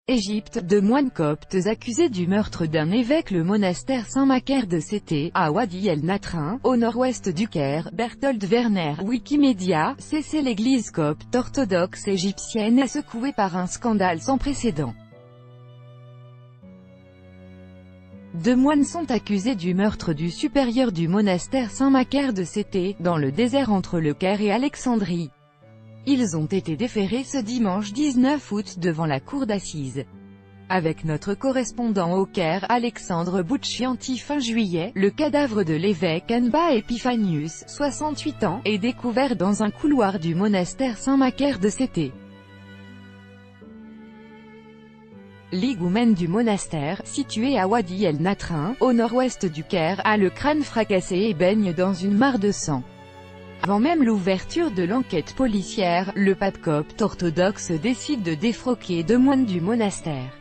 Égypte, deux moines coptes accusés du meurtre d'un évêque. Le monastère Saint-Macaire de Sété, à Wadi el-Natrin, au nord-ouest du Caire. Berthold Werner, Wikimedia, CC. L'église copte orthodoxe égyptienne est secouée par un scandale sans précédent. Deux moines sont accusés du meurtre du supérieur du monastère Saint-Macaire de Sété, dans le désert entre le Caire et Alexandrie. Ils ont été déférés ce dimanche 19 août devant la cour d'assises. Avec notre correspondant au Caire, Alexandre Bouchianti. Fin juillet, le cadavre de l'évêque Anba Epiphanius, 68 ans, est découvert dans un couloir du monastère Saint-Macaire de Sété. L'igoumène du monastère, situé à Wadi el-Natrin, au nord-ouest du Caire, a le crâne fracassé et baigne dans une mare de sang. Avant même l'ouverture de l'enquête policière, le pape copte orthodoxe décide de défroquer deux moines du monastère.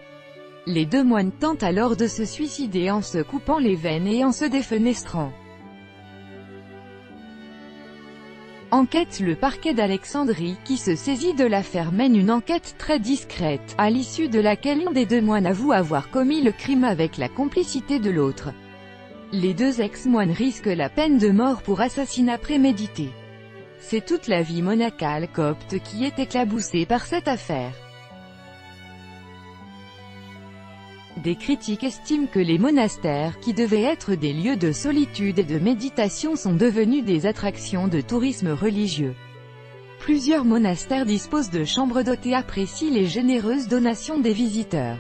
Les deux moines tentent alors de se suicider en se coupant les veines et en se défenestrant. Enquête. Le parquet d'Alexandrie, qui se saisit de l'affaire, mène une enquête très discrète, à l'issue de laquelle l'un des deux moines avoue avoir commis le crime avec la complicité de l'autre. Les deux ex-moines risquent la peine de mort pour assassinat prémédité. C'est toute la vie monacale copte qui est éclaboussée par cette affaire. Des critiques estiment que les monastères, qui devaient être des lieux de solitude et de méditation, sont devenus des attractions de tourisme religieux. Plusieurs monastères disposent de chambres d'hôtes et apprécient les généreuses donations des visiteurs.